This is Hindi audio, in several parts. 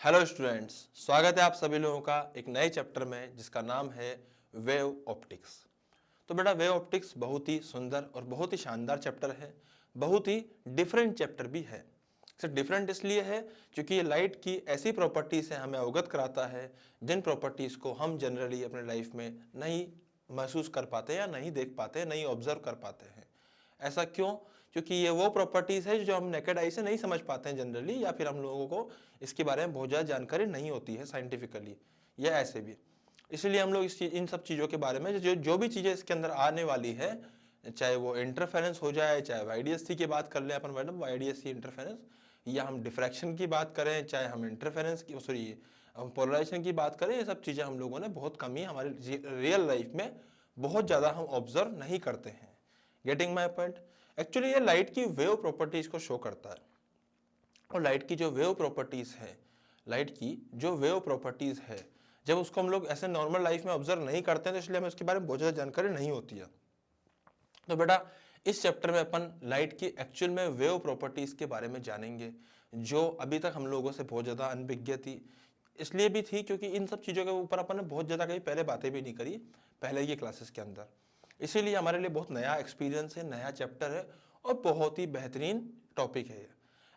हेलो स्टूडेंट्स, स्वागत है आप सभी लोगों का एक नए चैप्टर में जिसका नाम है वेव ऑप्टिक्स। तो बेटा वेव ऑप्टिक्स बहुत ही सुंदर और बहुत ही शानदार चैप्टर है, बहुत ही डिफरेंट चैप्टर भी है। सिर्फ डिफरेंट इसलिए है क्योंकि ये लाइट की ऐसी प्रॉपर्टीज से हमें अवगत कराता है जिन प्रॉपर्टीज को हम जनरली अपने लाइफ में नहीं महसूस कर पाते या नहीं देख पाते, नहीं ऑब्जर्व कर पाते हैं। ऐसा क्यों? क्योंकि ये वो प्रॉपर्टीज है जो हम नेकेड आई से नहीं समझ पाते हैं जनरली, या फिर हम लोगों को इसके बारे में बहुत ज़्यादा जानकारी नहीं होती है साइंटिफिकली या ऐसे भी। इसलिए हम लोग इन सब चीज़ों के बारे में जो जो भी चीज़ें इसके अंदर आने वाली है, चाहे वो इंटरफेरेंस हो जाए, चाहे वाईडीएससी की बात कर लें अपन मैडम, वाईडीएससी इंटरफेरेंस, या हम डिफ्रैक्शन की बात करें, चाहे हम इंटरफेरेंस की सॉरी हम पोलराइजेशन की बात करें, ये सब चीज़ें हम लोगों ने बहुत कम ही हमारे रियल लाइफ में बहुत ज़्यादा हम ऑब्जर्व नहीं करते हैं। Getting my point? एक्चुअली ये लाइट की वेव प्रॉपर्टीज को शो करता है। और लाइट की जो वेव प्रॉपर्टीज है, लाइट की जो वेव प्रॉपर्टीज है, जब उसको हम लोग ऐसे नॉर्मल लाइफ में ऑब्जर्व नहीं करते हैं तो इसलिए हमें उसके बारे में बहुत ज़्यादा जानकारी नहीं होती है। तो बेटा इस चैप्टर में अपन लाइट की एक्चुअल में वेव प्रॉपर्टीज के बारे में जानेंगे, जो अभी तक हम लोगों से बहुत ज़्यादा अनभिज्ञ थी। इसलिए भी थी क्योंकि इन सब चीज़ों के ऊपर अपन ने बहुत ज़्यादा कहीं पहले बातें भी नहीं करी पहले की क्लासेस के अंदर। इसीलिए हमारे लिए बहुत नया एक्सपीरियंस है, नया चैप्टर है और बहुत ही बेहतरीन टॉपिक है ये।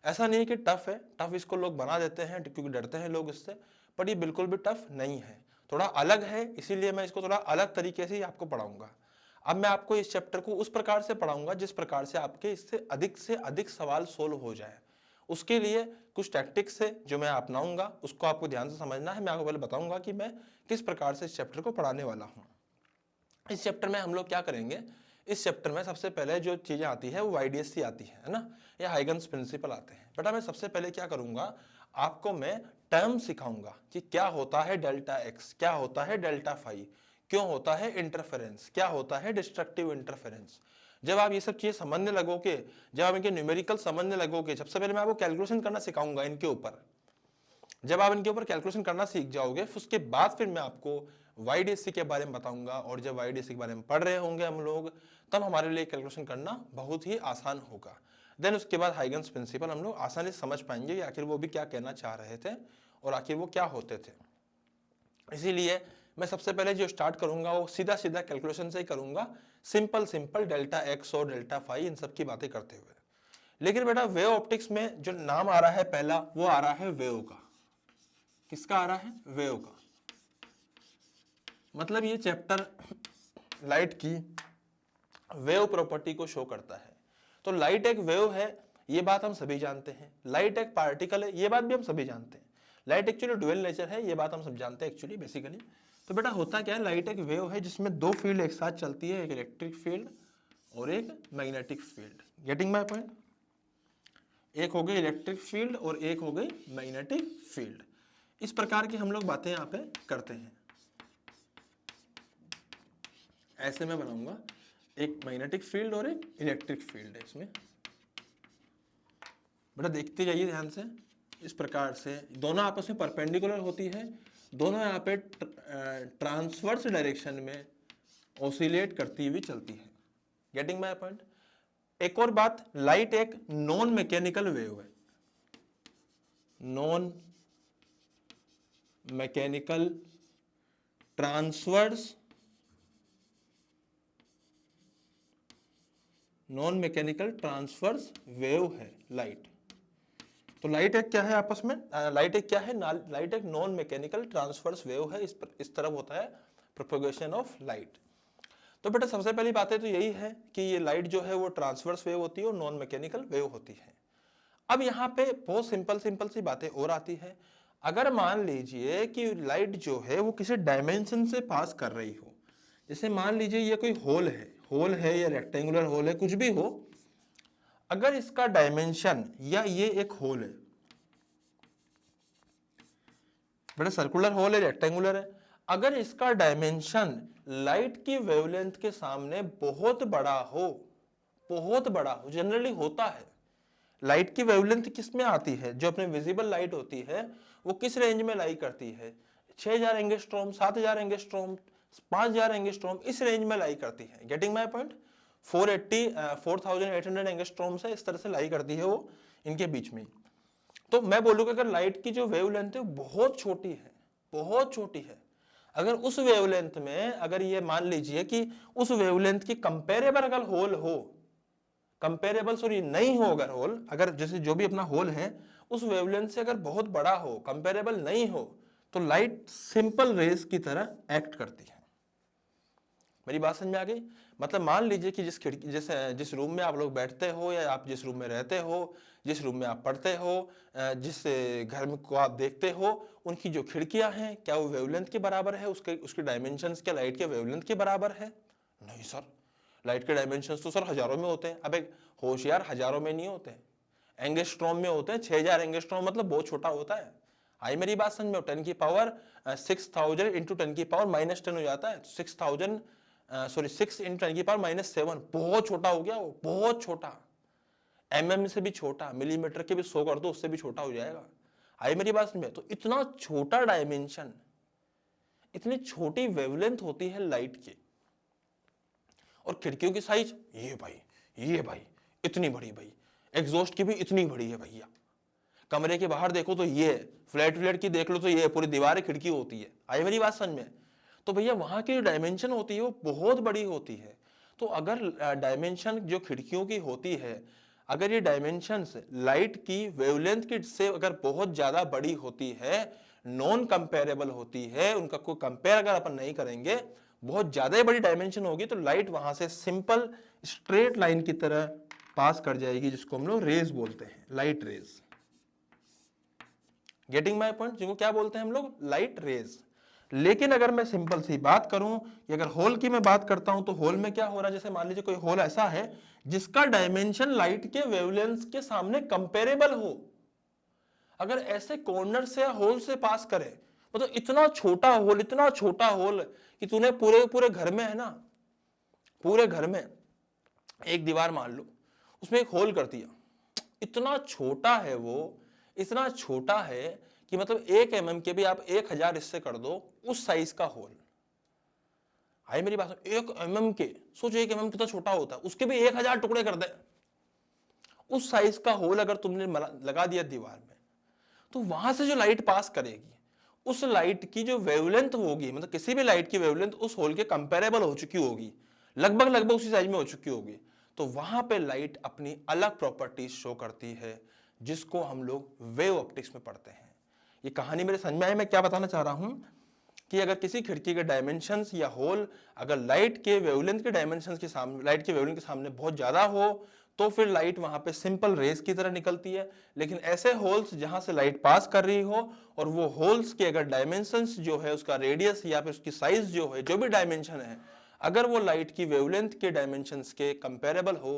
ऐसा नहीं है कि टफ है, टफ इसको लोग बना देते हैं क्योंकि डरते हैं लोग इससे, पर ये बिल्कुल भी टफ नहीं है, थोड़ा अलग है। इसीलिए मैं इसको थोड़ा अलग तरीके से ही आपको पढ़ाऊंगा। अब मैं आपको इस चैप्टर को उस प्रकार से पढ़ाऊंगा जिस प्रकार से आपके इससे अधिक सवाल सोल्व हो जाए। उसके लिए कुछ टैक्टिक्स है जो मैं अपनाऊंगा, उसको आपको ध्यान से समझना है। मैं आपको पहले बताऊंगा कि मैं किस प्रकार से इस चैप्टर को पढ़ाने वाला हूँ। इस चैप्टर में हम लोग क्या करेंगे, इस चैप्टर में सबसे पहले जो चीजें आती है वो वाईडीएससी आती है ना, या हाइगन्स प्रिंसिपल आते हैं। बेटा मैं सबसे पहले क्या करूंगा, आपको मैं टर्म सिखाऊंगा कि क्या होता है डेल्टा एक्स, क्या होता है डेल्टा फाई, क्यों होता है इंटरफेरेंस, क्या होता है डिस्ट्रक्टिव इंटरफेरेंस। जब आप ये सब चीजें समझने लगोगे, जब आप इनके न्यूमेरिकल समझने लगोगे, सबसे पहले मैं आपको कैलकुलेशन करना सिखाऊंगा इनके ऊपर। जब आप इनके ऊपर कैलकुलेशन करना सीख जाओगे उसके बाद फिर मैं आपको वाईडीएससी के बारे में बताऊंगा। और जब वाईडीएससी के बारे में पढ़ रहे होंगे हम लोग, तब हमारे लिए कैलकुलेशन करना बहुत ही आसान होगा। देन उसके बाद हाइगन्स प्रिंसिपल हम लोग आसानी से समझ पाएंगे कि आखिर वो भी क्या कहना चाह रहे थे और आखिर वो क्या होते थे। इसीलिए मैं सबसे पहले जो स्टार्ट करूंगा वो सीधा सीधा कैलकुलेशन से ही करूंगा, सिंपल सिंपल डेल्टा एक्स और डेल्टा फाई इन सब की बातें करते हुए। लेकिन बेटा वेव ऑप्टिक्स में जो नाम आ रहा है पहला, वो आ रहा है वेव का। किसका आ रहा है? वेव का। मतलब ये चैप्टर लाइट की वेव प्रॉपर्टी को शो करता है। तो लाइट एक वेव है, ये बात हम सभी जानते हैं। लाइट एक पार्टिकल है, ये बात भी हम सभी जानते हैं। लाइट एक्चुअली डुअल नेचर है, ये बात हम सब जानते हैं एक्चुअली बेसिकली। तो बेटा होता क्या है, लाइट एक वेव है जिसमें दो फील्ड एक साथ चलती है, एक इलेक्ट्रिक फील्ड और एक magnetic field. Getting my point? एक हो गई इलेक्ट्रिक फील्ड और एक हो गई मैग्नेटिक फील्ड। इस प्रकार की हम लोग बातें यहाँ पे करते हैं। ऐसे मैं बनाऊंगा, एक मैग्नेटिक फील्ड और एक इलेक्ट्रिक फील्ड है इसमें। बेटा देखते जाइए ध्यान से। इस प्रकार से दोनों आपस में परपेंडिकुलर होती है, दोनों यहाँ पे ट्रांसवर्स डायरेक्शन में ऑसिलेट करती हुई चलती है। Getting my point? एक और बात, लाइट एक नॉन मैकेनिकल वेव है। Non mechanical transverse, non mechanical transverse wave है लाइट। तो लाइट एक क्या है आपस में, लाइट एक क्या है, लाइट एक नॉन मैकेनिकल ट्रांसवर्स वेव है। इस तरफ होता है प्रोपगेशन ऑफ लाइट। तो बेटा सबसे पहली बातें तो यही है कि ये लाइट जो है वो ट्रांसवर्स वेव होती है और नॉन मैकेनिकल वेव होती है। अब यहाँ पे बहुत सिंपल सी बातें और आती है। अगर मान लीजिए कि लाइट जो है वो किसी डायमेंशन से पास कर रही हो, जैसे मान लीजिए ये कोई होल है या रेक्टेंगुलर होल है, कुछ भी हो, अगर इसका डायमेंशन, या ये एक होल है, बड़ा सर्कुलर होल है, रेक्टेंगुलर है, अगर इसका डायमेंशन लाइट की वेवलेंथ के सामने बहुत बड़ा हो, जनरली होता है। लाइट की वेवलेंथ किस में आती है, जो अपने विजिबल लाइट होती है वो किस रेंज में लाई करती है, 6000 एंगस्ट्रॉम, 7000 एंगस्ट्रॉम, 5000 एंगस्ट्रॉम, इस रेंज में लाई करती है। Getting my point? 4800 एंगस्ट्रॉम से इस तरह से लाई करती है वो इनके बीच में। तो मैं बोलूंगा अगर लाइट की जो वेवलेंथ है बहुत छोटी है, बहुत छोटी है, अगर उस वेवलेंथ में अगर ये मान लीजिए कि उस वेवलेंथ की कंपेरेबल अगर होल हो, कंपेरेबल सॉरी नहीं हो, अगर होल, अगर जैसे जो भी अपना होल है उस वेवलेंथ से अगर बहुत बड़ा हो, कंपेरेबल नहीं हो, तो लाइट सिंपल रेज की तरह एक्ट करती है। मेरी बात समझ में आ गई? मतलब मान लीजिए कि जिस रूम में आप लोग बैठते हो, या आप जिस रूम में रहते हो, जिस रूम में आप पढ़ते हो, जिस घर में को आप देखते हो, उनकी जो खिड़कियां हैं क्या वो वेवलेंथ के बराबर है? उसके डायमेंशंस क्या लाइट के वेवलेंथ के बराबर है? नहीं सर, लाइट के डायमेंशंस तो सर हजारों में होते हैं। अब एक होशियार, हजारों में नहीं होते, एंगस्ट्रॉम में होते हैं। 6000 एंगस्ट्रॉम मतलब बहुत छोटा होता है। आई मेरी बात समझ में? 10 की पावर 6000 इंटू 10 की पावर -10 हो जाता है। 6000 सॉरी 6 इंटू 10 की पावर -7, बहुत छोटा हो गया वो, बहुत छोटा। mm से भी छोटा, मिलीमीटर के भी 100 कर दो उससे भी छोटा हो जाएगा। आई मेरी बात समझ में? तो इतना छोटा डायमेंशन, इतनी छोटी वेवलेंथ होती है लाइट की। और खिड़कियों की साइज ये भाई इतनी बड़ी, भाई एग्जॉस्ट की भी इतनी बड़ी है भैया। कमरे के बाहर देखो तो ये, फ्लैट की देख लो तो ये पूरी दीवार खिड़की होती है। आई मेरी बात समझ में? तो भैया वहां की डायमेंशन होती है वो बहुत बड़ी होती है। तो अगर डायमेंशन जो खिड़कियों की होती है, अगर ये डायमेंशंस लाइट की वेवलेंथ की से अगर बहुत ज्यादा बड़ी होती है, नॉन कंपेरेबल होती है, उनका कोई कंपेयर अगर अपन नहीं करेंगे, बहुत ज्यादा बड़ी डायमेंशन होगी, तो लाइट वहां से सिंपल स्ट्रेट लाइन की तरह पास कर जाएगी, जिसको हम लोग रेज बोलते हैं, light rays. Getting my point? जिनको क्या बोलते हैं हम लोग? Light rays. लेकिन अगर मैं सिंपल सी बात करूं कि अगर होल की मैं बात करता हूं, तो होल में क्या हो रहा है? जैसे मान लीजिए कोई होल ऐसा है जिसका डायमेंशन लाइट के वेवलेंथ के सामने कंपेरेबल हो, अगर ऐसे कॉर्नर से या होल से पास करे, मतलब इतना छोटा होल, इतना छोटा होल कि तूने पूरे पूरे घर में है ना, पूरे घर में एक दीवार मान लो, उसमें एक होल कर दिया, इतना छोटा है वो, इतना छोटा है कि मतलब 1 mm के भी आप 1000 इससे कर दो, उस साइज का होल। आई मेरी बात? 1 mm के, सोचो 1 mm कितना छोटा होता है, उसके भी 1000 टुकड़े कर दे, उस साइज का होल अगर तुमने लगा दिया दीवार में, तो वहां से जो लाइट पास करेगी, उस लाइट की जो वेवलेंथ होगी, मतलब किसी भी लाइट की वेवलेंथ उस होल के कंपेरेबल हो चुकी होगी, लगभग उसी साइज में हो चुकी होगी, तो वहां पे लाइट अपनी अलग प्रॉपर्टीज शो करती है, जिसको हम लोग वेव ऑप्टिक्स में पढ़ते हैं। ये कहानी मेरे समझ में आई? मैं क्या बताना चाह रहा हूं कि अगर किसी खिड़की के डायमेंशंस या होल अगर लाइट के वेवलेंथ के डायमेंशंस के सामने, लाइट के वेवलेंथ के सामने बहुत ज्यादा हो, तो फिर लाइट वहां पे सिंपल रेज की तरह निकलती है। लेकिन ऐसे होल्स जहां से लाइट पास कर रही हो, और वो होल्स के अगर डायमेंशंस जो है, उसका रेडियस या फिर उसकी साइज जो है, जो भी डायमेंशन है, अगर वो लाइट की वेवलेंथ के डायमेंशंस के कंपेरेबल हो,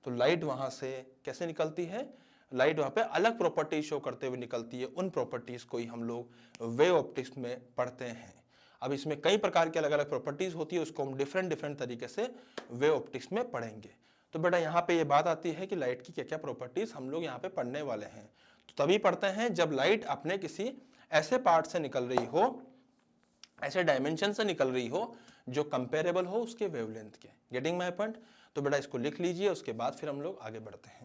तो लाइट वहां से कैसे निकलती है? लाइट वहां पे अलग प्रॉपर्टीज शो करते हुए निकलती है। उन प्रॉपर्टीज को ही हम लोग वेव ऑप्टिक्स में पढ़ते हैं। अब इसमें कई प्रकार की अलग अलग प्रॉपर्टीज होती है, उसको हम डिफरेंट तरीके से वेव ऑप्टिक्स में पढ़ेंगे। तो बेटा यहाँ पे ये बात आती है कि लाइट की क्या क्या प्रॉपर्टीज हम लोग यहाँ पे पढ़ने वाले हैं। तो तभी पढ़ते हैं जब लाइट अपने किसी ऐसे पार्ट से निकल रही हो, ऐसे डायमेंशन से निकल रही हो जो कंपेरेबल हो उसके वेवलेंथ के। Getting my point? तो बेटा इसको लिख लीजिए, उसके बाद फिर हम लोग आगे बढ़ते हैं।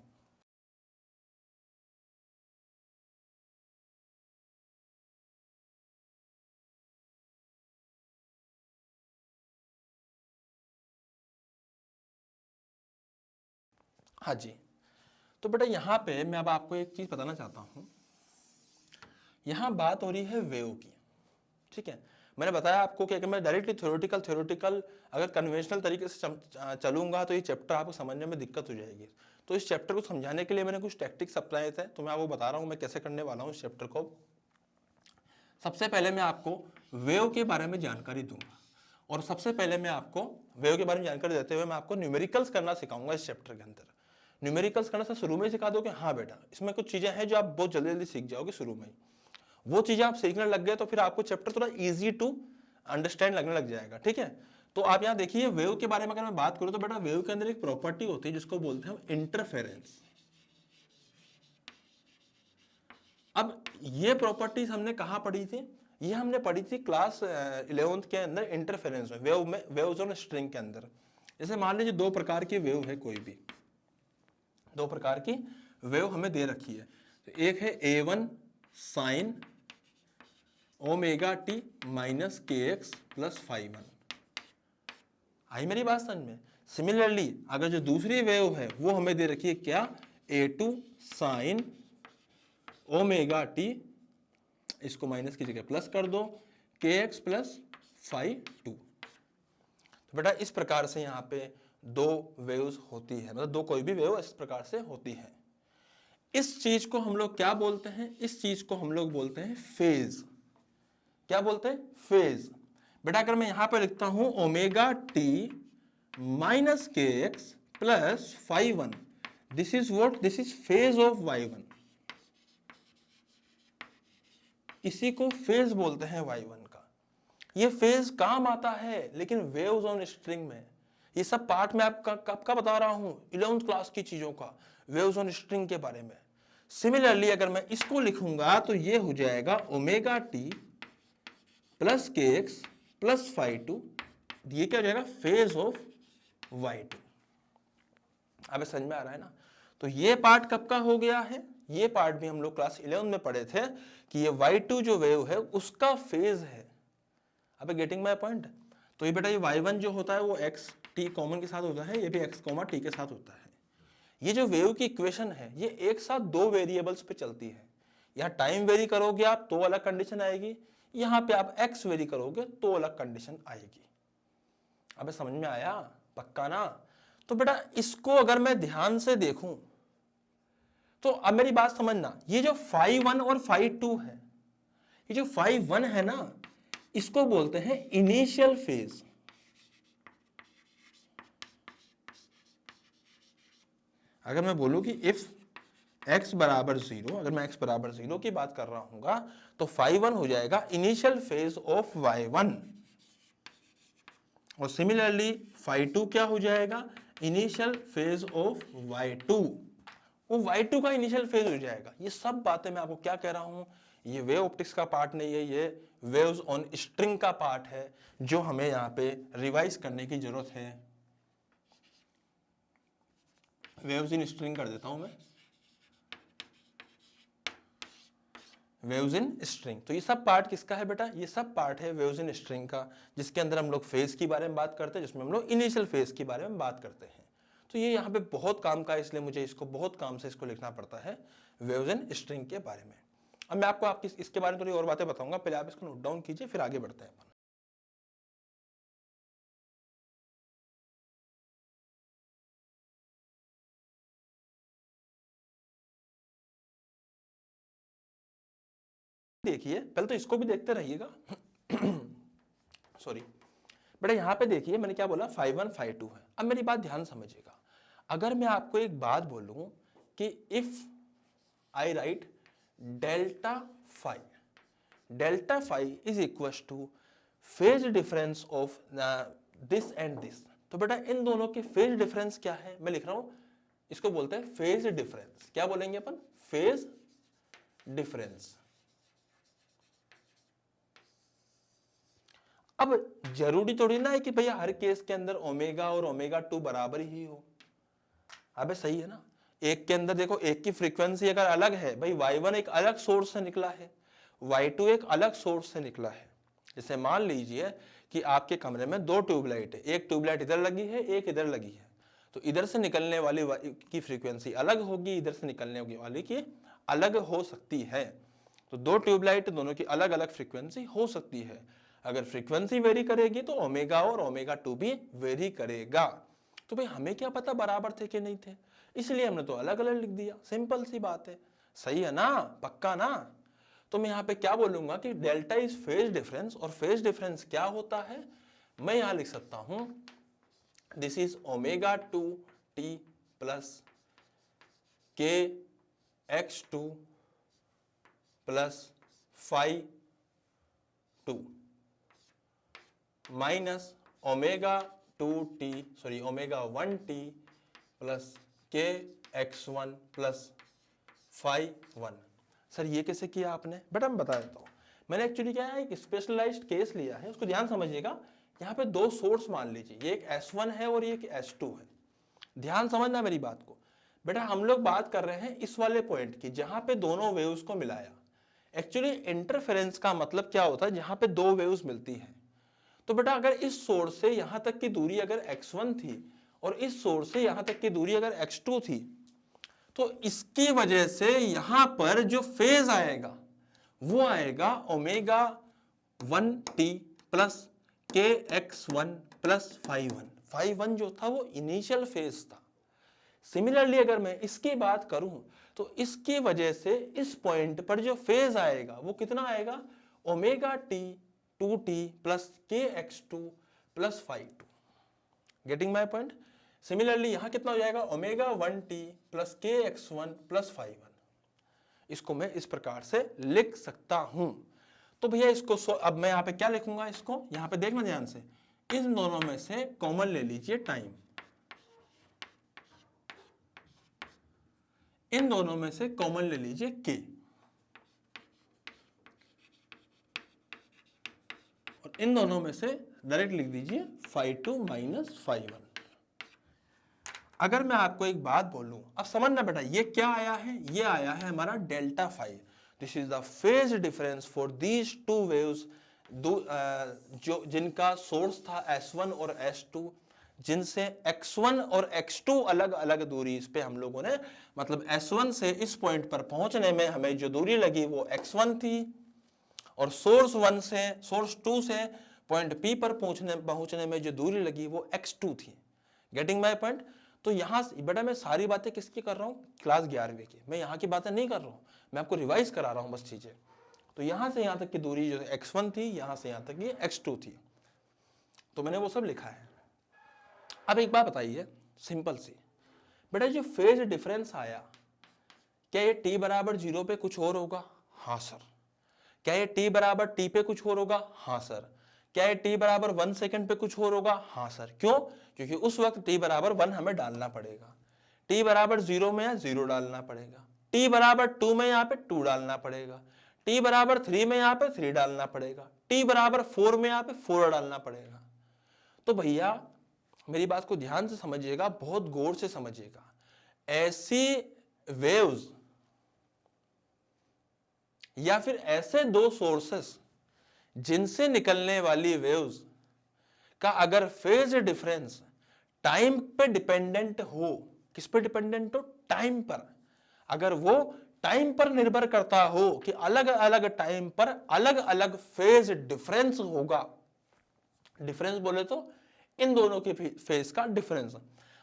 हाँ जी, तो बेटा यहाँ पे मैं अब आपको एक चीज बताना चाहता हूँ। यहाँ बात हो रही है वेव की, ठीक है? मैंने बताया आपको कि अगर मैं डायरेक्टली थ्योरेटिकल अगर कन्वेंशनल तरीके से चलूंगा तो ये चैप्टर आपको समझने में दिक्कत हो जाएगी। तो इस चैप्टर को समझाने के लिए मैंने कुछ टैक्टिक्स अपनाए थे, तो मैं आपको बता रहा हूँ मैं कैसे करने वाला हूँ इस चैप्टर को। सबसे पहले मैं आपको वेव के बारे में जानकारी दूंगा, और सबसे पहले मैं आपको वेव के बारे में जानकारी देते हुए मैं आपको न्यूमेरिकल्स करना सिखाऊंगा इस चैप्टर के अंदर। न्यूमेरिकल्स करना से शुरू में सिखा दो कि हाँ बेटा इसमें कुछ चीजें हैं जो आप बहुत जल्दी जल्दी सीख जाओगे शुरू में। वो चीजें आप सीखने लग गए तो फिर आपको चैप्टर थोड़ा इजी टू अंडरस्टैंड लगने लग जाएगा, ठीक है? तो आप यहाँ देखिए वेव के बारे में अगर मैं बात करूं तो बेटा वेव के अंदर एक प्रॉपर्टी होती है जिसको बोलते हैं हम इंटरफेरेंस। अब ये प्रॉपर्टीज हमने कहाँ पढ़ी थी? ये हमने पढ़ी थी क्लास 11th के अंदर इंटरफेरेंस में, वेव्स ऑन स्ट्रिंग के अंदर। जैसे मान लीजिए दो प्रकार की वेव है, कोई भी दो प्रकार की वेव हमें दे रखी है। तो एक है a1 sign omega t minus k x plus phi one. आई मेरी बात समझ में? सिमिलरली अगर जो दूसरी वेव है वो हमें दे रखी है क्या, a2 साइन ओमेगा टी, इसको माइनस की जगह प्लस कर दो, के एक्स प्लस फाई टू। तो बेटा इस प्रकार से यहाँ पे दो वेव्स होती है, मतलब दो कोई भी वेव इस प्रकार से होती है। इस चीज को हम लोग क्या बोलते हैं, इस चीज को हम लोग बोलते हैं फेज। क्या बोलते हैं? फेज। बेटा अगर मैं यहां पे लिखता हूं omega t minus k x plus phi one, this is what, this is phase of y one. इसी को फेज बोलते हैं वाई वन का। ये फेज काम आता है लेकिन वेव्स ऑन स्ट्रिंग में। ये सब पार्ट में आपका बता रहा हूं 11th क्लास की चीजों का, वेव्स ऑन स्ट्रिंग के बारे में। सिमिलरली अगर मैं इसको लिखूंगा तो ये हो जाएगा omega t plus k x plus phi to, ये क्या हो जाएगा, फेज ऑफ वाई टू। अब समझ में आ रहा है ना? तो ये पार्ट कब का हो गया है, ये पार्ट भी हम लोग क्लास 11 में पढ़े थे कि ये y2 जो वेव है उसका फेज है। अब गेटिंग माय पॉइंट? तो ये बेटा ये y1 जो होता है वो x t कॉमन के साथ होता है, ये भी x t के साथ होता है। ये जो वेव की इक्वेशन है ये एक साथ दो वेरिएबल्स पे चलती है। यहाँ टाइम वेरी करोगे आप तो अलग कंडीशन आएगी, यहाँ पे आप x वेरी करोगे तो अलग कंडीशन आएगी। अब समझ में आया? पक्का ना? तो बेटा इसको अगर मैं ध्यान से देखूं तो अब मेरी बात समझना, ये जो फाई वन और फाई टू है, ये जो फाई वन है ना, इसको बोलते हैं इनिशियल फेज। अगर मैं बोलूं कि इफ x बराबर 0, अगर मैं x बराबर 0 की बात कर रहा हूंगा तो फाई वन हो जाएगा initial phase of y one, और सिमिलरली फाई टू क्या हो जाएगा, initial phase of y two. वो y2 का इनिशियल फेज हो जाएगा। ये सब बातें मैं आपको क्या कह रहा हूं, ये वेव ऑप्टिक्स का पार्ट नहीं है, ये वेव्स ऑन स्ट्रिंग का पार्ट है जो हमें यहाँ पे रिवाइज करने की जरूरत है। वेव्स इन स्ट्रिंग कर देता हूं मैं, वेव्स इन स्ट्रिंग। तो ये सब पार्ट किसका है बेटा, ये सब पार्ट है वेव्स इन स्ट्रिंग का, जिसके अंदर हम लोग फेज के बारे में बात करते हैं, जिसमें हम लोग इनिशियल फेज के बारे में बात करते हैं। तो ये यहाँ पे बहुत काम का है, इसलिए मुझे इसको बहुत काम से इसको लिखना पड़ता है वेव्स एंड स्ट्रिंग के बारे में। अब मैं आपको इसके बारे में थोड़ी और बातें बताऊंगा, पहले आप इसको नोट डाउन कीजिए फिर आगे बढ़ते हैं अपन। देखिए पहले तो इसको भी देखते रहिएगा। सॉरी बेटा, यहाँ पे देखिए मैंने क्या बोला, फाई वन फाई टू है। अब मेरी बात ध्यान समझिएगा, अगर मैं आपको एक बात बोलूं कि if I write delta phi is equal to phase difference of this and this, तो बेटा इन दोनों के फेज डिफरेंस क्या है, मैं लिख रहा हूं, इसको बोलते हैं फेज डिफरेंस। क्या बोलेंगे अपन, फेज डिफरेंस। अब जरूरी थोड़ी ना है कि भैया हर केस के अंदर ओमेगा और ओमेगा टू बराबर ही हो। अबे सही है ना, एक के अंदर देखो एक की फ्रीक्वेंसी अगर अलग है, भाई y1 एक अलग सोर्स से निकला है, y2 एक अलग सोर्स से निकला है। जैसे मान लीजिए कि आपके कमरे में दो ट्यूबलाइट है, एक ट्यूबलाइट इधर लगी है एक इधर लगी है, तो इधर से निकलने वाली की फ्रीक्वेंसी अलग होगी, इधर से निकलने वाली की अलग हो सकती है। तो दो ट्यूबलाइट दोनों की अलग अलग फ्रीक्वेंसी हो सकती है। अगर फ्रीक्वेंसी वेरी करेगी तो ओमेगा और ओमेगा टू भी वेरी करेगा। तो भाई हमें क्या पता बराबर थे कि नहीं थे, इसलिए हमने तो अलग अलग लिख दिया, सिंपल सी बात है। सही है ना, पक्का ना? तो मैं यहाँ पे क्या बोलूंगा कि डेल्टा इज फेज डिफरेंस, और फेज डिफरेंस क्या होता है, मैं यहाँ लिख सकता हूं this is omega two t plus k x two plus phi two minus omega omega one t plus k x one plus phi one. Sir ये कैसे किया आपने, बेटा मैं बता देता हूँ। मैंने एक्चुअली क्या है, एक स्पेशलाइज्ड केस लिया है, उसको ध्यान समझिएगा। यहाँ पे दो सोर्स मान लीजिए, ये एक S1 है और ये एक S2 है। ध्यान समझना मेरी बात को। बेटा हम लोग बात कर रहे हैं इस वाले पॉइंट की जहां पे दोनों वेव्स को मिलाया। एक्चुअली इंटरफेरेंस का मतलब क्या होता है, जहां पे दो वेव्स मिलती हैं। तो बेटा अगर इस सोर्स से यहां तक की दूरी अगर x1 थी और इस सोर्स से यहां तक की दूरी अगर x2 थी, तो इसकी वजह से यहां पर जो फेज आएगा वो आएगा ओमेगा 1t प्लस के x1 प्लस फाई वन जो था वो इनिशियल फेज था। सिमिलरली अगर मैं इसकी बात करूं तो इसकी वजह से इस पॉइंट पर जो फेज आएगा वो कितना आएगा, omega T 2t plus k x2 plus phi 2। Getting my point. Similarly यहां कितना हो जाएगा, ओमेगा 1t प्लस के x1 प्लस फाई 1। इसको मैं इस प्रकार से लिख सकता हूं। तो भैया इसको अब मैं यहां पे क्या लिखूंगा, इसको यहां पे देखना ध्यान से, इन दोनों में से कॉमन ले लीजिए टाइम, इन दोनों में से कॉमन ले लीजिए k, और इन दोनों में से डायरेक्ट लिख दीजिए फाई 2 माइनस फाई 1। अगर मैं आपको एक बात बोलूं, अब समझना बेटा ये क्या आया है, ये आया है हमारा delta phi. This is the phase difference for these two waves, जो जिनका सोर्स था S1 और S2, जिनसे x1 और x2 अलग अलग दूरी, इस पे हम लोगों ने मतलब S1 से इस पॉइंट पर पहुंचने में हमें जो दूरी लगी वो x1 थी, और सोर्स 2 से पॉइंट P पर पहुंचने में जो दूरी लगी वो x2 थी। Getting my point. तो यहां बेटा मैं सारी बातें किसकी कर रहा हूं, क्लास 11वीं की, मैं यहां की बातें नहीं कर रहा हूं, मैं आपको रिवाइज करा रहा हूं बस चीजें। तो यहां से यहां तक की दूरी जो x1 थी, यहां से यहां तक ये x2 थी, तो मैंने वो सब लिखा है। अब एक बात बताइए सिंपल सी, बेटा जो फेज डिफरेंस आया, क्या ये t बराबर 0 पे कुछ और होगा? हाँ सर। क्या ये t बराबर t पे कुछ और होगा? हाँ सर। क्या ये t बराबर 1 सेकंड पे कुछ और होगा? हाँ सर। क्यों? क्योंकि उस वक्त t बराबर 1 हमें डालना पड़ेगा, t बराबर 0 में यहाँ 0 डालना पड़ेगा, t बराबर 2 में यहाँ पे 2 डालना पड़ेगा, t बराबर 3 में यहाँ पे 3 डालना पड़ेगा, t बराबर 4 में यहाँ पे 4 डालना पड़ेगा। तो भैया मेरी बात को ध्यान से समझिएगा, बहुत गौर से समझिएगा। ऐसी वेव्स या फिर ऐसे दो सोर्सेस जिनसे निकलने वाली वेव्स का अगर फेज डिफरेंस टाइम पे डिपेंडेंट हो, किस पे डिपेंडेंट हो? टाइम पर। अगर वो टाइम पर निर्भर करता हो कि अलग अलग टाइम पर अलग अलग फेज डिफरेंस होगा, डिफरेंस बोले तो इन दोनों के फेज का डिफरेंस,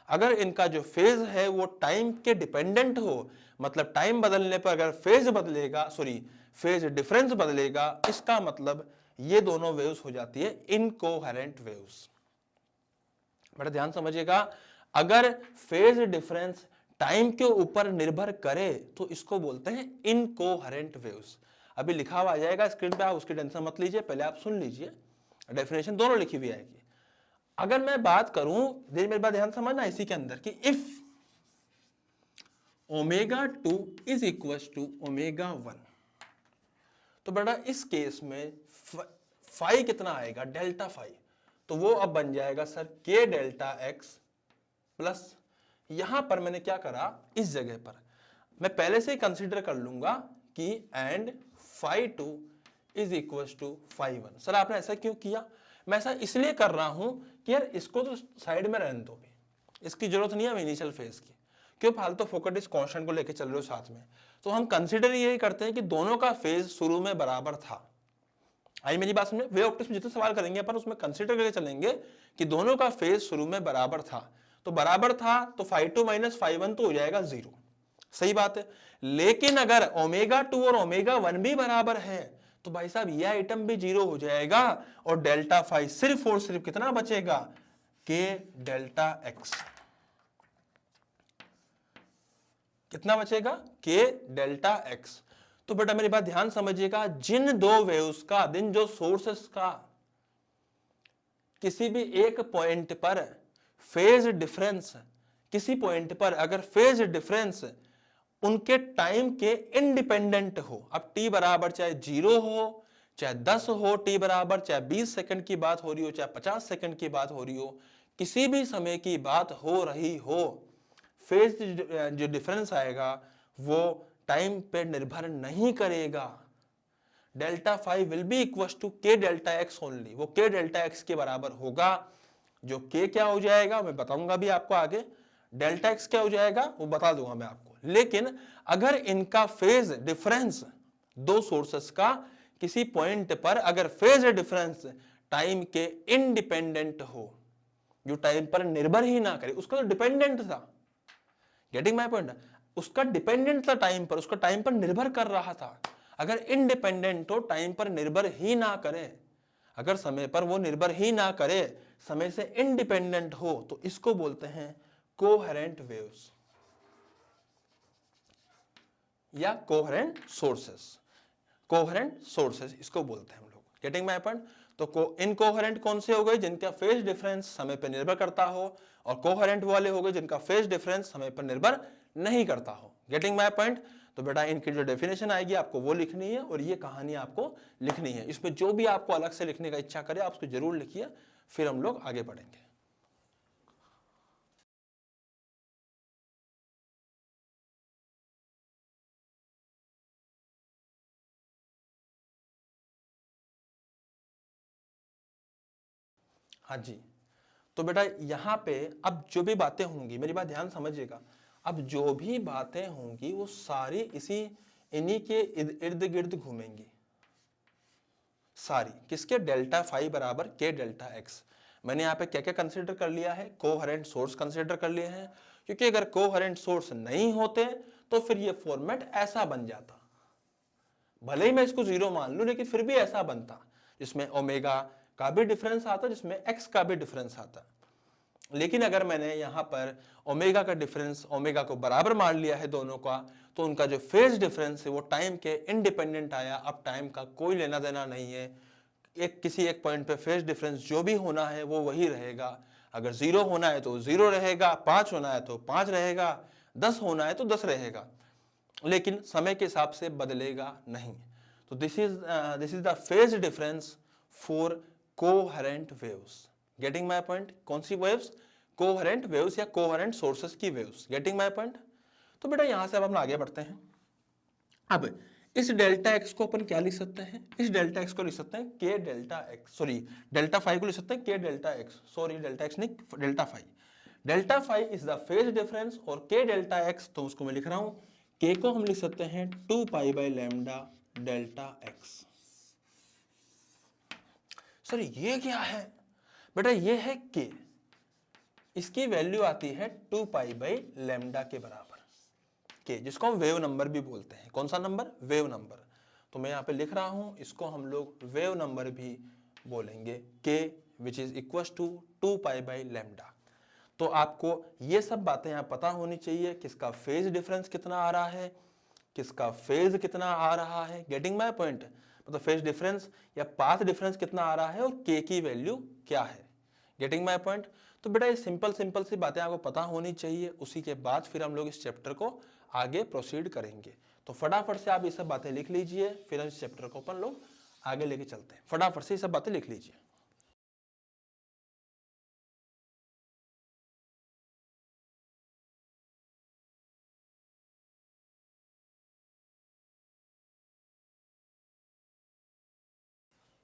अगर इनका जो फेज है वो टाइम के डिपेंडेंट हो, मतलब टाइम बदलने पर अगर फेज बदलेगा, फेज डिफरेंस बदलेगा, इसका मतलब ये दोनों वेव्स हो जाती है इनकोहेरेंट वेव्स। बड़ा ध्यान समझिएगा, अगर फेज डिफरेंस टाइम के ऊपर निर्भर करे तो इसको बोलते हैं इनकोहेरेंट वेव्स। अभी लिखा हुआ आ जाएगा स्क्रीन पे, आप उसकी टेंशन मत लीजिए, पहले आप सुन लीजिए, डेफिनेशन दोनों लिखी हुई आएगी। अगर मैं बात करूं, मेरी बात ध्यान समझना इसी के अंदर कि if omega 2 is equal to omega 1, तो बेटा इस केस में फाई कितना आएगा? Delta phi. तो वो अब बन जाएगा सर के डेल्टा एक्स प्लस, यहां पर मैंने क्या करा, इस जगह पर मैं पहले से ही कंसीडर कर लूंगा कि and phi 2 is equal to phi 1। Sir आपने ऐसा क्यों किया? मैं ऐसा इसलिए कर रहा हूं कि यार इसको तो साइड में रहने दो, इसकी जरूरत नहीं है इनिशियल फेज की, क्यों फालतू फोकट इस कांस्टेंट को लेके चल रहे हो साथ में। तो हम कंसीडर यही करते हैं कि दोनों का फेज शुरू में बराबर था। आई मेरी बात समझे? वेव ऑप्टिक्स में जितने सवाल करेंगे अपन उसमें कंसीडर करके चलेंगे कि दोनों का फेज शुरू में बराबर था, तो बराबर था तो फाई 2 माइनस फाई 1 तो हो जाएगा 0, सही बात है। लेकिन अगर ओमेगा 2 और ओमेगा 1 भी बराबर है तो भाई साहब यह आइटम भी 0 हो जाएगा, और डेल्टा फाई सिर्फ और सिर्फ कितना बचेगा? के डेल्टा एक्स। कितना बचेगा? के डेल्टा एक्स। तो बेटा मेरी बात ध्यान समझिएगा, जिन दो वेव्स का, जिन जो सोर्सेस का किसी भी एक पॉइंट पर फेज डिफरेंस, किसी पॉइंट पर अगर फेज डिफरेंस उनके टाइम के इंडिपेंडेंट हो, अब t बराबर चाहे 0 हो, चाहे 10 हो, t बराबर चाहे 20 सेकंड की बात हो रही हो, चाहे 50 सेकंड की बात हो रही हो, किसी भी समय की बात हो रही हो, फेज जो डिफरेंस आएगा वो टाइम पे निर्भर नहीं करेगा। Delta five will be equal to k delta x only, वो के डेल्टा एक्स के बराबर होगा। जो के क्या हो जाएगा मैं बताऊंगा भी आपको आगे, डेल्टा एक्स क्या हो जाएगा वो बता दूंगा मैं आपको। लेकिन अगर इनका फेज डिफरेंस दो सोर्सेस का किसी पॉइंट पर अगर फेज डिफरेंस टाइम के इंडिपेंडेंट हो, जो टाइम पर निर्भर ही ना करे, उसका तो डिपेंडेंट था, गेटिंग माय पॉइंट, उसका डिपेंडेंट था टाइम पर, उसका टाइम पर निर्भर कर रहा था। अगर इनडिपेंडेंट हो, टाइम पर निर्भर ही ना करे, अगर समय पर वो निर्भर ही ना करे, समय से इंडिपेंडेंट हो, तो इसको बोलते हैं कोहेरेंट वेव्स या कोहेरेंट सोर्सेस। कोहेरेंट सोर्सेस इसको बोलते हैं हम लोग, गेटिंग माय पॉइंट। तो इनकोहेरेंट कौन से हो गए, जिनका फेज डिफरेंस समय पर निर्भर करता हो, और कोहेरेंट वाले हो गए जिनका फेज डिफरेंस समय पर निर्भर नहीं करता हो, गेटिंग माय पॉइंट। तो बेटा इनकी जो डेफिनेशन आएगी आपको वो लिखनी है, और ये कहानी आपको लिखनी है। इसमें जो भी आपको अलग से लिखने का इच्छा करे आप उसको जरूर लिखिए, फिर हम लोग आगे बढ़ेंगे। हाँ जी, तो बेटा यहाँ पे अब जो भी बातें होंगी, मेरी बात ध्यान समझिएगा, अब जो भी बातें होंगी वो सारी इन्हीं के इर्द गिर्द घूमेंगी सारी। किसके, डेल्टा फाइव बराबर के डेल्टा एक्स। मैंने यहाँ पे क्या क्या कंसिडर कर लिया है, कोहेरेंट सोर्स कंसिडर कर लिए हैं, क्योंकि अगर कोहेरेंट सोर्स नहीं होते तो फिर ये फॉर्मेट ऐसा बन जाता, भले ही मैं इसको जीरो मान लूं लेकिन फिर भी ऐसा बनता, जिसमें ओमेगा का भी डिफरेंस आता, जिसमें एक्स का भी डिफरेंस आता। लेकिन अगर मैंने यहां पर ओमेगा का डिफरेंस, ओमेगा को बराबर मान लिया है दोनों का, तो उनका जो फेज डिफरेंस है वो टाइम के इंडिपेंडेंट आया। अब टाइम का कोई लेना देना नहीं है, किसी एक पॉइंट पे फेज डिफरेंस जो भी होना है वो वही रहेगा। अगर 0 होना है तो 0 रहेगा, 5 होना है तो 5 रहेगा, 10 होना है तो 10 रहेगा, लेकिन समय के हिसाब से बदलेगा नहीं। तो this is the phase difference for coherent waves, getting my point. कौन सी वेव्स, कोहेरेंट वेव्स या कोहेरेंट सोर्सेस की वेव्स, गेटिंग माय पॉइंट। तो बेटा यहां से अब हम आगे बढ़ते हैं। अब इस डेल्टा एक्स को अपन क्या लिख सकते हैं, इस डेल्टा एक्स को लिख सकते हैं के delta x, sorry delta five को लिख सकते हैं के delta x, sorry delta x नहीं delta five. Delta five is the phase difference, और के डेल्टा एक्स तो उसको मैं लिख रहा हूं, के को हम लिख सकते हैं 2 pi by lambda delta x. Sir ये क्या है बेटा, ये है के, इसकी वैल्यू आती है 2 पाई बाई लैम्डा के बराबर, के जिसको हम वेव नंबर भी बोलते हैं। कौन सा नंबर, वेव नंबर। तो मैं यहाँ पे लिख रहा हूं, इसको हम लोग वेव नंबर भी बोलेंगे, k which is equal to 2 pi by lambda. तो आपको ये सब बातें यहाँ पता होनी चाहिए, किसका फेज डिफरेंस कितना आ रहा है, किसका फेज कितना आ रहा है, गेटिंग माय पॉइंट, मतलब फेज डिफरेंस या पाथ डिफरेंस कितना आ रहा है, और के की वैल्यू क्या है, गेटिंग माय पॉइंट। तो बेटा ये सिंपल सी बातें आपको पता होनी चाहिए, उसी के बाद फिर हम लोग इस चैप्टर को आगे प्रोसीड करेंगे। तो फटाफट से आप ये सब बातें लिख लीजिए, फिर हम इस चैप्टर को अपन लोग आगे लेके चलते हैं। फटाफट से ये सब बातें लिख लीजिए।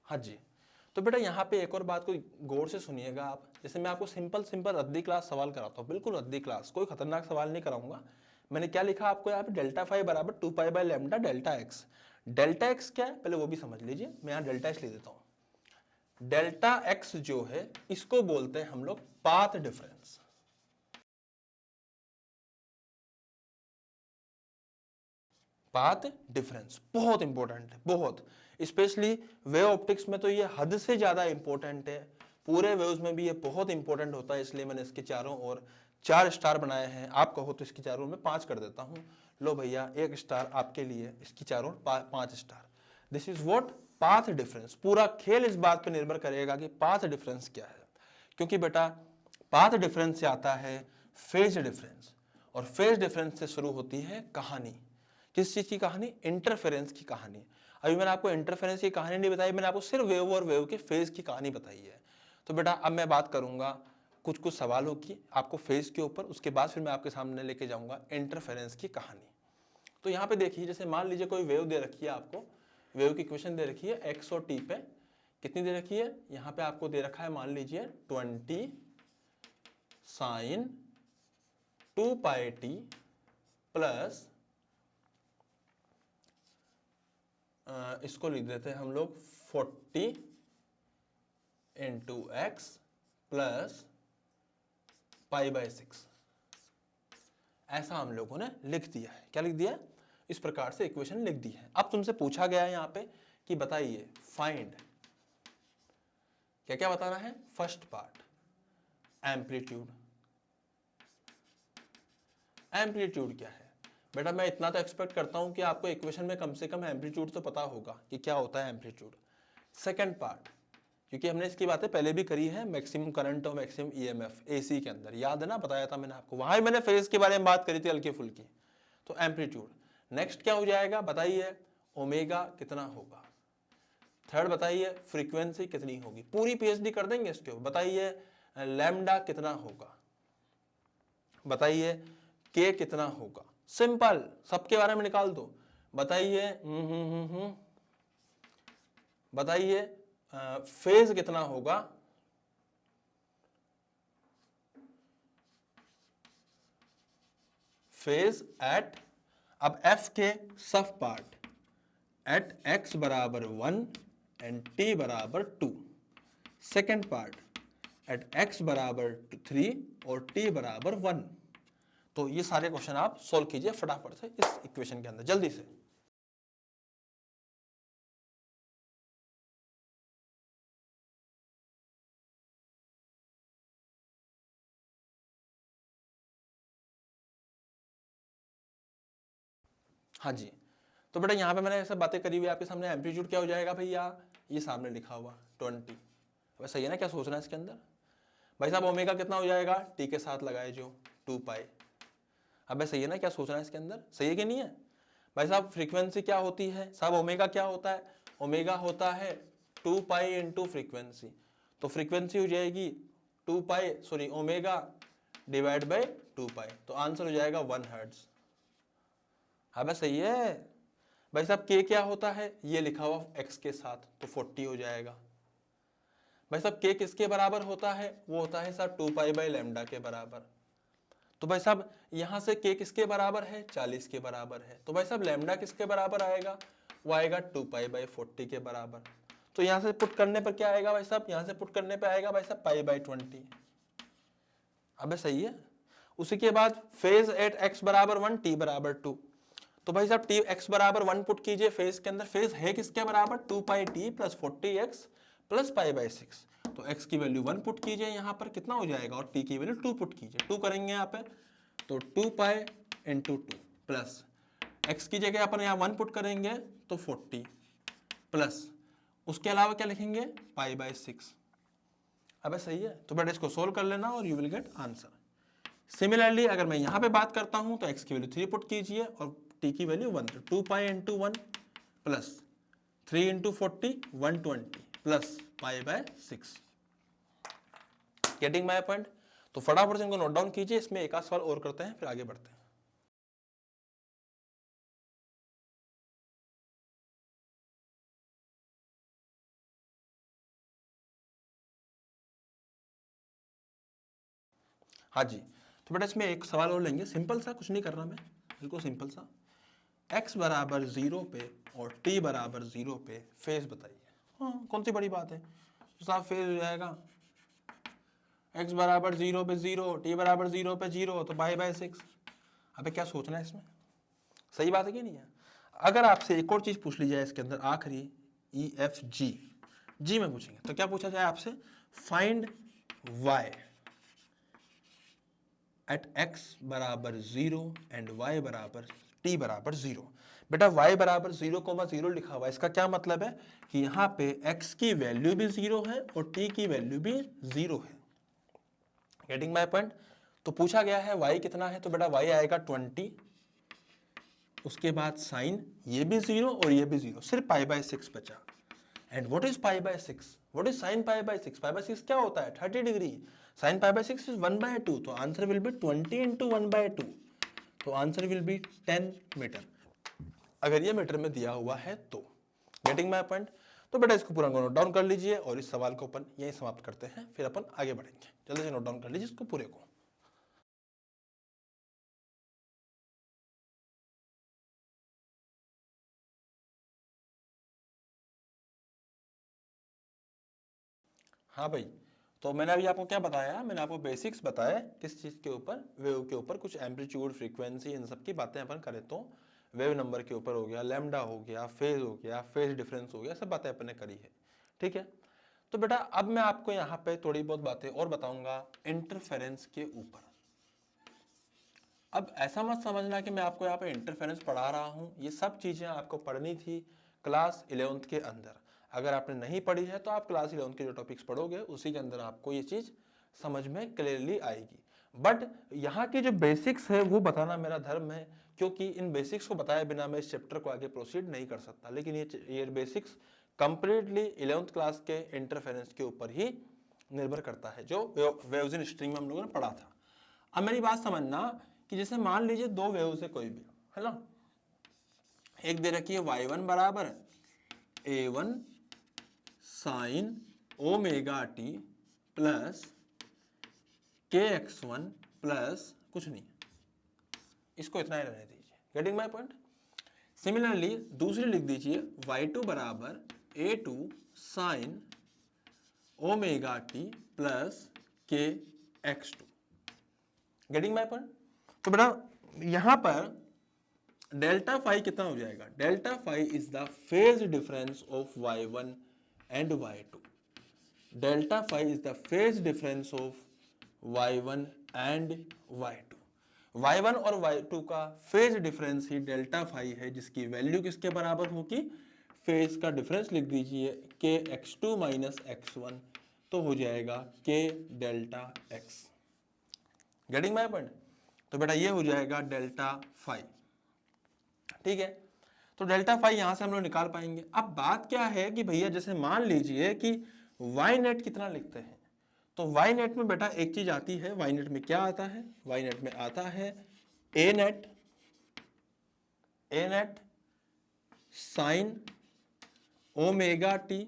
हाँ जी, तो बेटा यहाँ पे एक और बात को गौर से सुनिएगा आप। जैसे मैं आपको सिंपल रद्दी क्लास सवाल कराता हूँ, बिल्कुल रद्दी क्लास, कोई खतरनाक सवाल नहीं कराऊंगा। मैंने क्या लिखा आपको यहाँ पे, डेल्टा फाइव बराबर 2 pi by lambda delta x. Delta x क्या है पहले वो भी समझ लीजिए, मैं यहाँ डेल्टा एक्स लिख देता हूँ। डेल्टा एक्स जो है इसको बोलते हैं हम लोग पाथ डिफरेंस। पाथ डिफरेंस बहुत इंपॉर्टेंट है, बहुत, स्पेशली वेव ऑप्टिक्स में तो ये हद से ज्यादा इंपॉर्टेंट है। पूरे वेव्स में भी ये बहुत इंपॉर्टेंट होता है, इसलिए मैंने इसके चारों ओर 4 स्टार बनाए हैं। आप कहो तो इसकी चारों में 5 कर देता हूं। लो भैया 1 स्टार आपके लिए, इसकी चारों 5 star. This is what, path difference. पूरा खेल इस बात पर निर्भर करेगा कि पाथ डिफरेंस क्या है, क्योंकि बेटा पाथ डिफरेंस से आता है फेज डिफरेंस, और फेज डिफरेंस से शुरू होती है कहानी। किस चीज की कहानी, इंटरफेरेंस की कहानी। अभी मैंने आपको इंटरफेरेंस की कहानी नहीं बताई, मैंने आपको सिर्फ वेव और वेव के फेज की कहानी बताई है। तो बेटा अब मैं बात करूंगा कुछ कुछ सवालों की आपको फेज के ऊपर, उसके बाद फिर मैं आपके सामने लेके जाऊंगा इंटरफेरेंस की कहानी। तो यहाँ पे देखिए, जैसे मान लीजिए कोई वेव दे रखी है आपको, वेव की इक्वेशन दे रखी है एक्स और टी पे, कितनी दे रखी है, यहाँ पे आपको दे रखा है मान लीजिए 20 साइन 2 पाई टी प्लस इसको लिख देते हैं हम लोग 40 into x plus pi by 6। ऐसा हम लोगों ने लिख दिया है। क्या लिख दिया है? इस प्रकार से इक्वेशन लिख दी है। अब तुमसे पूछा गया है यहाँ पे कि बताइए फाइंड, क्या क्या बताना है? First part amplitude. एम्पलीट्यूड क्या है बेटा? मैं इतना तो एक्सपेक्ट करता हूं कि आपको इक्वेशन में कम से कम एम्पलीट्यूड तो पता होगा कि क्या होता है एम्पलीट्यूड। सेकंड पार्ट, क्योंकि हमने इसकी बातें पहले भी करी है, मैक्सिमम करंट और मैक्सिमम ईएमएफ एसी के अंदर, याद है ना, बताया था मैंने आपको, वहां मैंने फेज के बारे में बात करी थी हल्की फुल्की। तो एम्पलीट्यूड। नेक्स्ट क्या हो जाएगा बताइए? ओमेगा कितना होगा। थर्ड बताइए फ्रीक्वेंसी कितनी होगी, पूरी पीएचडी कर देंगे इसके ऊपर। बताइए लैम्डा कितना होगा, बताइए के कितना होगा। सिंपल, सबके बारे में निकाल दो। बताइए बताइए फेज कितना होगा, फेज एट, अब एफ के सब पार्ट एट एक्स बराबर 1 एंड टी बराबर 2। सेकेंड पार्ट एट एक्स बराबर 3 और टी बराबर 1। तो ये सारे क्वेश्चन आप सोल्व कीजिए फटाफट से इस इक्वेशन के अंदर, जल्दी से। हाँ जी, तो बेटा यहाँ पे मैंने ऐसे बातें करी हुई आपके सामने। एम्पलीट्यूड क्या हो जाएगा भैया? ये सामने लिखा हुआ 20। अब सही है ना? क्या सोचना है इसके अंदर भाई साहब? ओमेगा कितना हो जाएगा? टी के साथ लगाए जो 2 पाई। अब सही है ना? क्या सोचना है इसके अंदर? सही है कि नहीं है भाई साहब? फ्रीक्वेंसी क्या होती है साहब? ओमेगा क्या होता है? ओमेगा होता है 2 पाई इंटू फ्रीक्वेंसी। तो फ्रीक्वेंसी हो जाएगी 2 पाई, सॉरी ओमेगा डिवाइड बाई 2 पाई। तो आंसर हो जाएगा 1 हर्ट्ज। अब सही है भाई साहब? के क्या होता है? ये लिखा हुआ एक्स के साथ, तो 40 हो जाएगा। भाई साहब के किसके बराबर होता है? वो होता है साहब 2 पाई बाई लैम्डा के बराबर। तो भाई साहब यहां से के किसके बराबर है? 40 के बराबर है। तो भाई साहब लैम्डा किसके बराबर आएगा? वो आएगा 2 पाई बाई 40 के बराबर। तो यहां से पुट करने पर क्या आएगा भाई साहब? यहां से पुट करने पर आएगा भाई साहब पाई बाई 20। अब सही है। उसी के बाद फेज एट एक्स बराबर 1 टी बराबर 2। तो भाई साहब टी एक्स बराबर 1 पुट कीजिए फेज के अंदर। फेज है किसके बराबर? 2 pi t plus 40 x plus pi by 6। तो x की वैल्यू 1 पुट कीजिए यहाँ पर, कितना हो जाएगा? और t की वैल्यू 2 पुट कीजिए। 2 करेंगे यहाँ पे तो 2 पाई इंटू 2 प्लस x की जगह अपन यहाँ 1 पुट करेंगे तो 40 प्लस उसके अलावा क्या लिखेंगे? पाई बाई 6। अब सही है। तो बेटा इसको सोल्व कर लेना और you will get answer. Similarly अगर मैं यहाँ पे बात करता हूँ तो x की वैल्यू 3 पुट कीजिए और t की value 1। 2 pi into 1 plus 3 into 40 120 plus pi by 6। Getting my point? तो फटाफट से इनको नोट डाउन कीजिए। इसमें एक आध सवाल और करते हैं फिर आगे बढ़ते हैं। हाँ जी, तो बेटा इसमें एक सवाल और लेंगे, सिंपल सा, कुछ नहीं कर रहा मैं, बिल्कुल सिंपल सा। x बराबर 0 पे और t बराबर 0 पे फेज बताइए। हाँ, कौन सी बड़ी बात है? तो साहब फेज हो जाएगा x बराबर 0 पे 0, t बराबर 0 पे 0, तो पाई बाय 6। अबे क्या सोचना है इसमें? सही बात है कि नहीं है? अगर आपसे एक और चीज पूछ ली जाए इसके अंदर, आखिरी जी में पूछेंगे, तो क्या पूछा जाए आपसे? फाइंड y एट x बराबर 0 एंड y बराबर t बराबर 0। बेटा y बराबर 0,0 लिखा हुआ है, इसका क्या मतलब है कि यहाँ पे x की वैल्यू भी 0 है और t की वैल्यू भी 0 है। Getting my point? तो पूछा गया है y कितना है, तो बेटा y आएगा 20, उसके बाद साइन ये भी 0 और ये भी 0, सिर्फ पाई बाय 6 बचा। And what is pi by 6, what is sine pi by 6, pi by 6 क्या होता है 30 degree, sine pi by 6 is 1/2, तो आंसर विल बी 20 इंटू 1/2, तो आंसर विल बी 10 मीटर, अगर ये मीटर में दिया हुआ है तो। Getting my point. तो बेटा इसको पूरा नोट डाउन कर लीजिए और इस सवाल को अपन यहीं समाप्त करते हैं, फिर अपन आगे बढ़ेंगे। जल्दी से नोट डाउन कर लीजिए इसको पूरे को। हाँ भाई, तो मैंने अभी आपको क्या बताया, मैंने आपको बेसिक्स बताया किस चीज़ के ऊपर, वेव के ऊपर, कुछ एम्पलीट्यूड, फ्रीक्वेंसी, इन सब की बातें अपन करें तो वेव नंबर के ऊपर हो गया, लैम्डा हो गया, फेज हो गया, फेज डिफरेंस हो गया, सब बातें अपन ने करी है, ठीक है। तो बेटा अब मैं आपको यहाँ पे थोड़ी बहुत बातें और बताऊंगा इंटरफेरेंस के ऊपर। अब ऐसा मत समझना कि मैं आपको यहाँ पे इंटरफेरेंस पढ़ा रहा हूँ, ये सब चीज़ें आपको पढ़नी थी क्लास 11th के अंदर। अगर आपने नहीं पढ़ी है तो आप क्लास 11th के जो टॉपिक्स पढ़ोगे उसी के अंदर आपको ये चीज़ समझ में क्लियरली आएगी। बट यहाँ के जो बेसिक्स है वो बताना मेरा धर्म है, क्योंकि इन बेसिक्स को बताए बिना मैं इस चैप्टर को आगे प्रोसीड नहीं कर सकता। लेकिन ये बेसिक्स कंप्लीटली 11th क्लास के इंटरफेरेंस के ऊपर ही निर्भर करता है, जो वेव्स इन स्ट्रिंग में हम लोगों ने पढ़ा था। अब मेरी बात समझना कि जैसे मान लीजिए दो वेव्स है कोई भी, है ना, एक दे रखी है y1 बराबर a1 sign omega t plus kx1 plus कुछ नहीं, इसको इतना ही रहने दीजिए। Getting my point. सिमिलरली दूसरी लिख दीजिए y2 बराबर a2 sine omega t plus kx2। Getting my point. तो बेटा यहां पर डेल्टा फाई कितना हो जाएगा, delta phi is the phase difference of y1 and y2, delta phi is the phase difference of y1 and y2। y1 और y2 का फेज डिफरेंस ही डेल्टा फाई है, जिसकी वैल्यू किसके बराबर होगी, फेज का डिफरेंस लिख दीजिए kx2 माइनस x1, तो हो जाएगा k delta x। Getting my point. तो बेटा ये हो जाएगा डेल्टा फाई, ठीक है। तो डेल्टा फाई यहां से हम लोग निकाल पाएंगे। अब बात क्या है कि भैया जैसे मान लीजिए कि वाई नेट कितना लिखते हैं, तो वाई नेट में बेटा एक चीज आती है, वाई नेट में क्या आता है, वाई नेट में आता है ए नेट साइन ओमेगा टी,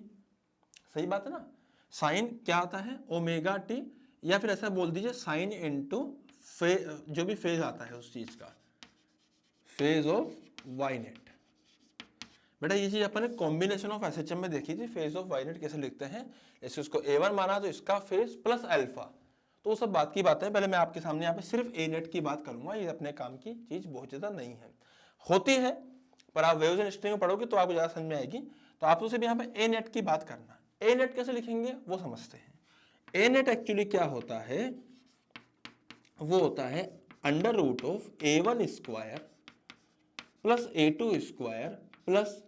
सही बात है ना, साइन क्या आता है ओमेगा टी, या फिर ऐसा बोल दीजिए साइन इनटू जो भी फेज आता है उस चीज का, फेज ऑफ वाई नेट। बेटा ये चीज अपन ने कॉम्बिनेशन ऑफ एसएचएम में देखी थी, फेज ऑफ वाई नेट कैसे लिखते हैं, जैसे उसको A1 माना तो इसका फेज प्लस अल्फा, तो वो सब बात की बात है। पहले मैं आपके सामने यहाँ पे सिर्फ ए नेट की बात करूंगा, ये अपने काम की चीज बहुत ज्यादा नहीं है, होती है पर आप वेव्स एंड स्ट्रिंग में पढ़ोगे तो आपको ज्यादा समझ में आएगी। तो आपको सिर्फ यहाँ पे ए नेट की बात करना, ए नेट कैसे लिखेंगे वो समझते हैं। ए नेट एक्चुअली क्या होता है, वो होता है under root of A1 square plus A2 square plus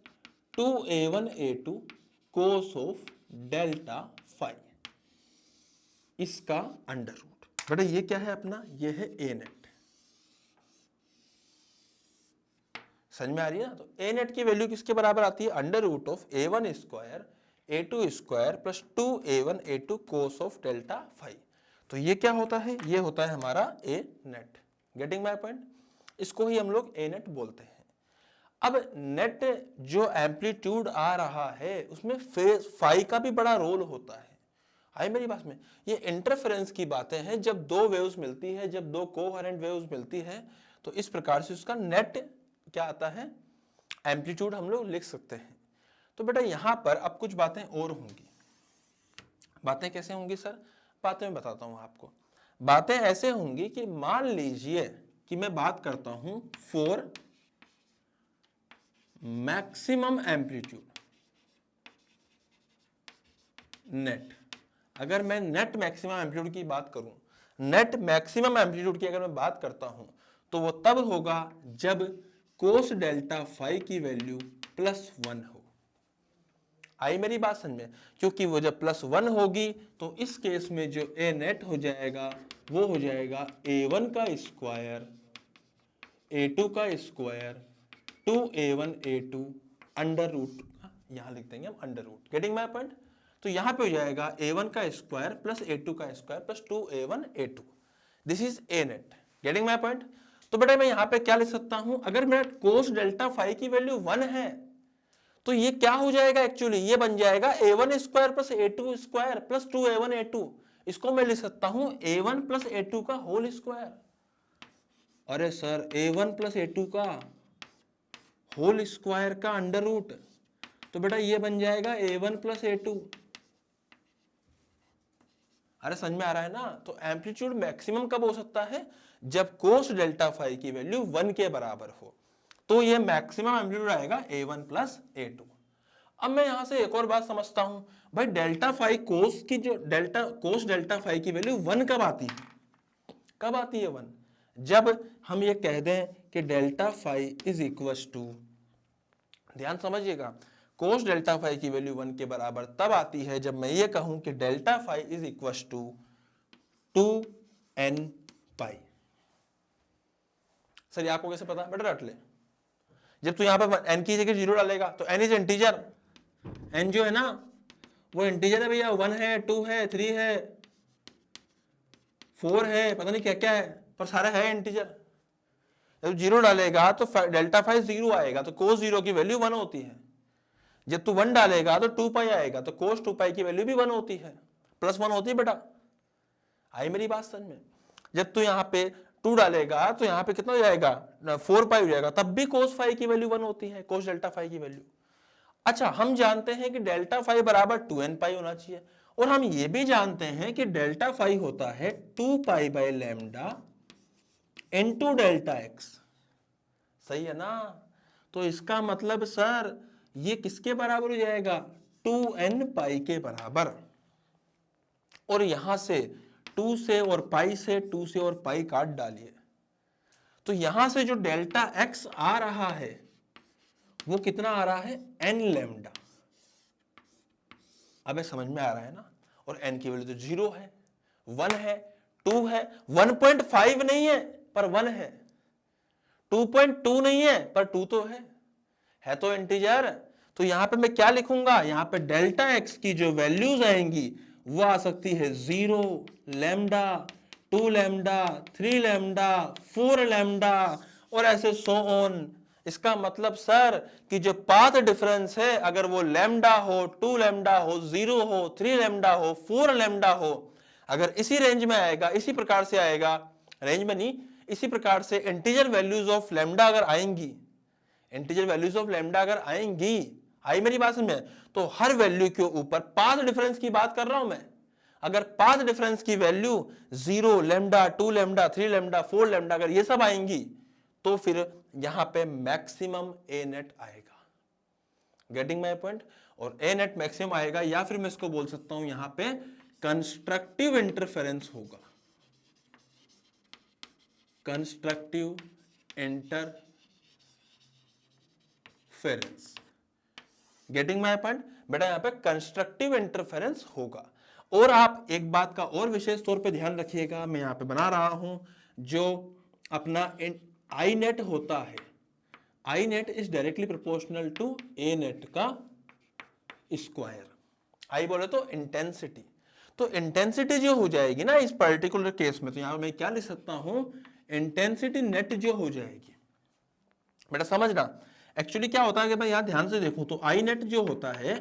2A1 A2 cos of delta phi, इसका अंडर रूट। बेटा ये क्या है अपना, ये है ए नेट, समझ में आ रही है ना। तो ए नेट की वैल्यू किसके बराबर आती है, under root of A1 square A2 square plus 2A1 A2 cos of delta phi. तो ये क्या होता है, ये होता है हमारा A net. Getting my point. इसको ही हम लोग ए नेट बोलते हैं। अब नेट जो एम्पलीट्यूड आ रहा है उसमें फेज फाई का भी बड़ा रोल होता है। आई मेरी बात में, ये इंटरफेरेंस की बातें हैं, जब दो वेव्स मिलती है, जब दो कोहेरेंट वेव्स मिलती है, तो इस प्रकार से उसका नेट क्या आता है, एम्पलीट्यूड हम लोग लिख सकते हैं। तो बेटा यहां पर अब कुछ बातें और होंगी। बातें कैसे होंगी सर, बातें मैं बताता हूं आपको। बातें ऐसे होंगी कि मान लीजिए कि मैं बात करता हूं फॉर मैक्सिमम एम्पलीट्यूड नेट, अगर मैं नेट मैक्सिमम एम्पलीट्यूड की बात करूं, नेट मैक्सिमम एम्पलीट्यूड की अगर मैं बात करता हूं, तो वो तब होगा जब कोस डेल्टा फाई की वैल्यू +1 हो। आई मेरी बात समझ में, क्योंकि वो जब +1 होगी तो इस केस में जो ए नेट हो जाएगा वो हो जाएगा A1 का स्क्वायर A2 का square 2A1 A2 under root यहां लिख देंगे हम under root. Getting my point? तो यहां पे हो जाएगा a1 का स्क्वायर प्लस a2 का square plus 2a1 a2, this is a net. Getting my point? तो बेटा मैं यहां पे क्या लिख सकता हूं, अगर मेरा कोस डेल्टा फाई की वैल्यू 1 है तो ये क्या हो जाएगा, एक्चुअली ये बन जाएगा a1 square plus a2 square plus 2a1 a2। इसको मैं लिख सकता हूं a1 प्लस a2 का होल स्क्वायर। अरे सर a1 प्लस a2 का होल स्क्वायर का अंडर रूट, तो बेटा ये बन जाएगा a1 प्लस a2। अरे समझ में आ रहा है ना? तो एम्पलीट्यूड मैक्सिमम कब हो सकता है, जब कोस डेल्टा फाई की वैल्यू 1 के बराबर हो, तो ये मैक्सिमम एम्पलीट्यूड आएगा a1 प्लस a2। अब मैं यहां से एक और बात समझता हूं, भाई डेल्टा फाई कोस की जो कोस डेल्टा फाई की वैल्यू 1 कब आती है? कब आती है 1? जब हम ये कह दें कि delta phi is equal to, ध्यान समझिएगा, कोस डेल्टा फाई की वैल्यू 1 के बराबर तब आती है जब मैं ये कहूं कि delta phi is equal to 2n pi. Sir ये आपको कैसे पता? बेटा रट ले, जब तू यहां पर n की जगह 0 डालेगा तो n इज इंटीजर, n जो है ना वो इंटीजर है भैया, 1 है, 2 है, 3 है, 4 है, पता नहीं क्या क्या है, पर सारा है इंटीजर। जब 0 डालेगा तो डेल्टा फाई 0 आएगा, तो कोस 0 की वैल्यू 1 होती है। जब तू 1 डालेगा तो 2 पाई आएगा, तो कोस 2 पाई की वैल्यू भी 1 होती है, प्लस 1 होती है। बेटा आई मेरी बात समझ में? जब तू यहाँ पे 2 डालेगा तो यहाँ पे कितना हो जाएगा, 4 पाई हो जाएगा, तब भी कोस फाई की वैल्यू 1 होती है, कोस डेल्टा फाई की वैल्यू। अच्छा, हम जानते हैं कि डेल्टा फाई बराबर 2n पाई होना चाहिए, और हम ये भी जानते हैं कि डेल्टा फाई होता है 2 pi by lambda into delta x. सही है ना? तो इसका मतलब सर ये किसके बराबर हो जाएगा, 2n पाई के बराबर। और यहां से 2 से और पाई से, 2 से और पाई काट डालिए, तो यहां से जो डेल्टा एक्स आ रहा है वो कितना आ रहा है, n लैम्डा। अब समझ में आ रहा है ना? और n की वैल्यू तो 0 है, 1 है, 2 है, 1.5 नहीं है पर 1 है, 2.2 नहीं है पर 2 तो है तो इंटीजर। तो यहां पे मैं क्या लिखूंगा, यहां पे डेल्टा एक्स की जो वैल्यूज आएंगी वो आ सकती है 0, लैम्डा, 2 लैम्डा, 3 लैम्डा, 4 लैम्डा और ऐसे सो ऑन। इसका मतलब सर कि जो पाथ डिफरेंस है अगर वो लैम्डा हो, 2 लैम्डा हो, 0 हो, 3 लैम्डा हो, 4 लैम्डा हो, अगर इसी रेंज में आएगा, इसी प्रकार से आएगा, रेंज में नहीं, इसी प्रकार से इंटीजर वैल्यूज ऑफ लैम्डा अगर आएंगी, इंटीजर वैल्यूज ऑफ लैम्डा अगर आएंगी, आई मेरी बात समझ में, तो हर वैल्यू के ऊपर पाथ डिफरेंस की बात कर रहा हूं मैं। अगर पाथ डिफरेंस की value 0, lambda, 2 lambda, 3 lambda, 4 lambda अगर ये सब आएंगी तो फिर यहां पे मैक्सिमम ए नेट आएगा। Getting my point? और ए नेट मैक्सिमम आएगा, या फिर मैं इसको बोल सकता हूं यहां पे कंस्ट्रक्टिव इंटरफेरेंस होगा, constructive interference. Getting my point? बेटा यहां पे कंस्ट्रक्टिव इंटरफेरेंस होगा। और आप एक बात का और विशेष तौर पे ध्यान रखिएगा, मैं यहां पे बना रहा हूं, जो अपना आई नेट होता है, I net is directly proportional to a net का स्क्वायर। आई बोले तो इंटेंसिटी, तो इंटेंसिटी जो हो जाएगी ना इस पर्टिकुलर केस में, तो यहां मैं क्या लिख सकता हूं, इंटेंसिटी नेट जो हो जाएगी। बेटा समझना, एक्चुअली क्या होता है कि मैं यहां ध्यान से देखूं तो आई नेट जो होता है,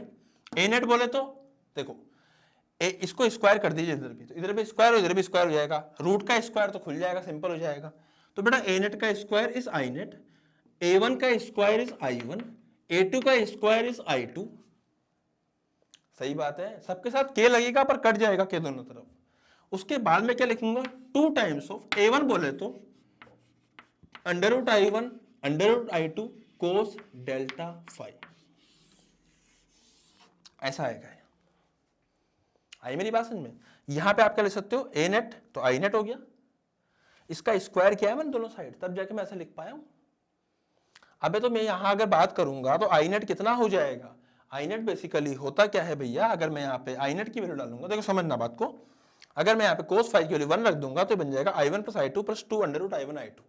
ए नेट बोले तो देखो इसको स्क्वायर कर दीजिए, इधर भी स्क्वायर और इधर भी स्क्वायर हो जाएगा, रूट का स्क्वायर तो खुल जाएगा, सिंपल हो जाएगा। तो बेटा ए नेट का square is I net, a1 का स्क्वायर इज i1, a2 का स्क्वायर इज i2। सही बात है, सबके साथ k लगेगा पर कट जाएगा k दोनों तरफ। उसके बाद में क्या लिखूंगा, 2 टाइम्स ऑफ a1 बोले तो under root i1 under root i2 cos delta phi, ऐसा आएगा। आई मेरी बात समझ में? यहां पे आप क्या लिख सकते हो, ए नेट तो आई नेट हो गया, इसका स्क्वायर किया है मैंने दोनों साइड, तब जाके मैं ऐसा लिख पाया हूं। अबे तो मैं यहां अगर बात करूंगा तो आई नेट कितना हो जाएगा, आई नेट बेसिकली होता क्या है भैया, अगर मैं यहाँ पे आई नेट की वैल्यू डालूंगा, देखो समझना बात को, अगर मैं यहाँ पे कोस फाई की वैल्यू 1 रख दूंगा तो बन जाएगा i1 plus i2 plus 2 under root i1 i2।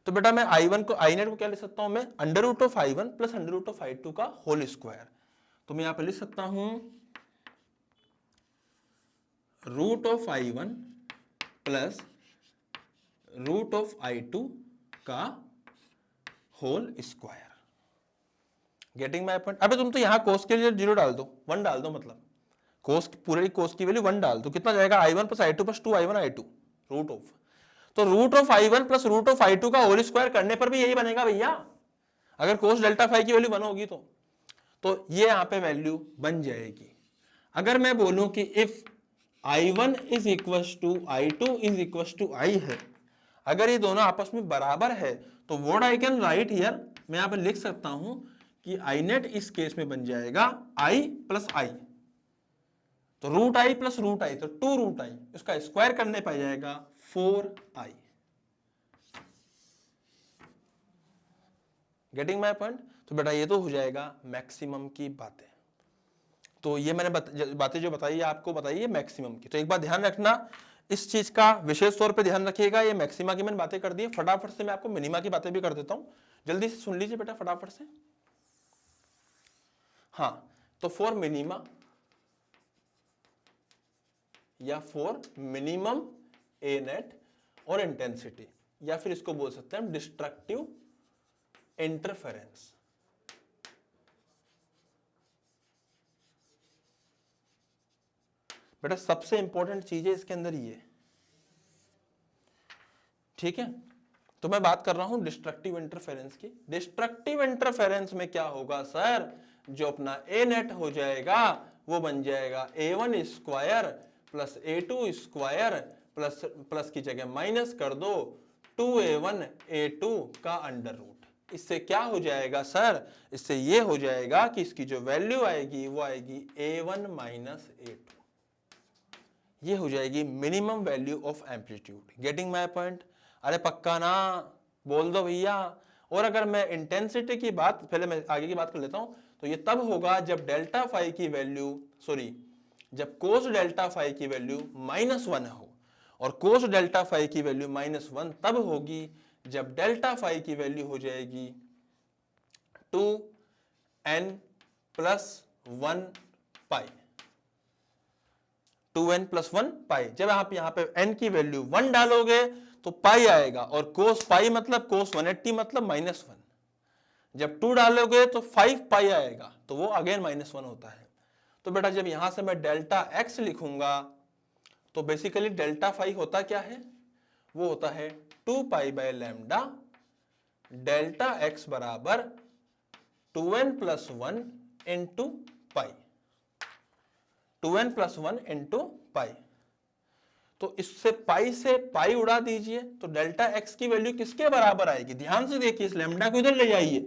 तो बेटा मैं i1 को, आई नेट को क्या लिख सकता हूं मैं, under root of i1 plus under root of i2 का होल स्क्वायर। तो मैं यहां पर लिख सकता हूं root of I1 plus root of I2 का whole square. Getting my point. अबे तुम तो यहां कोस के लिए 0 डाल दो, 1 डाल दो, मतलब कोस पूरे कोस की वैल्यू 1 डाल दो, कितना जाएगा I1 plus I2 plus 2I1 I2 root of. तो root of I1 plus root of I2 का होल स्क्वायर करने पर भी यही बनेगा भैया, अगर कोस डेल्टा फाई की वैल्यू 1 होगी तो ये यहां पे वैल्यू बन जाएगी। अगर मैं बोलूं कि if I1 is equal to I2 is equal to I है, अगर ये दोनों आपस में बराबर है, तो what I can write here, मैं यहां पर लिख सकता हूं कि I नेट इस केस में बन जाएगा I प्लस I, तो root I plus root I, तो 2 रूट I, इसका स्क्वायर करने पर जाएगा 4I। Getting my point. तो बेटा ये तो हो जाएगा मैक्सिमम की बातें। तो ये मैंने बातें जो बताई आपको बताई है मैक्सिमम की। तो एक बात ध्यान रखना, इस चीज का विशेष तौर पे ध्यान रखिएगा, ये मैक्सिमा की मैंने बातें कर दी है, फटाफट से मैं आपको मिनिमा की बातें भी कर देता हूं, जल्दी से सुन लीजिए बेटा फटाफट से। हाँ, तो फॉर मिनिमा या फॉर मिनिमम ए नेट और इंटेंसिटी, या फिर इसको बोल सकते हैं डिस्ट्रक्टिव इंटरफेरेंस, बेटा सबसे इंपॉर्टेंट चीज है इसके अंदर ये, ठीक है। तो मैं बात कर रहा हूं डिस्ट्रक्टिव इंटरफेरेंस की। डिस्ट्रक्टिव इंटरफेरेंस में क्या होगा सर, जो अपना ए नेट हो जाएगा वो बन जाएगा A1 square plus A2 square plus plus की जगह माइनस कर दो 2A1 A2 का अंडर रूट। इससे क्या हो जाएगा सर, इससे ये हो जाएगा कि इसकी जो वैल्यू आएगी वो आएगी A1 माइनस A2, ये हो जाएगी minimum value of amplitude. Getting my point. अरे पक्का ना, बोल दो भैया। और अगर मैं इंटेंसिटी की बात, पहले मैं आगे की बात कर लेता हूं, तो ये तब होगा जब डेल्टा फाई की वैल्यू, सॉरी, जब कोस डेल्टा फाई की वैल्यू -1 हो, और कोस डेल्टा फाई की वैल्यू -1 तब होगी जब डेल्टा फाई की वैल्यू हो जाएगी 2n + 1 पाई, 2n + 1 पाई। जब आप यहां पे n की वैल्यू 1 डालोगे तो पाई आएगा, और कोस पाई मतलब कोस 180 मतलब -1। जब 2 डालोगे तो 5 पाई आएगा, तो वो अगेन -1 होता है। तो बेटा जब यहां से मैं डेल्टा x लिखूंगा तो बेसिकली डेल्टा फाई होता क्या है, वो होता है 2 pi by lambda delta x बराबर 2n + 1 into pi, 2n + 1 into pi. तो इससे पाई से पाई उड़ा दीजिए, तो डेल्टा x की वैल्यू किसके बराबर आएगी, ध्यान से देखिए, इस लैम्डा को इधर ले जाइए,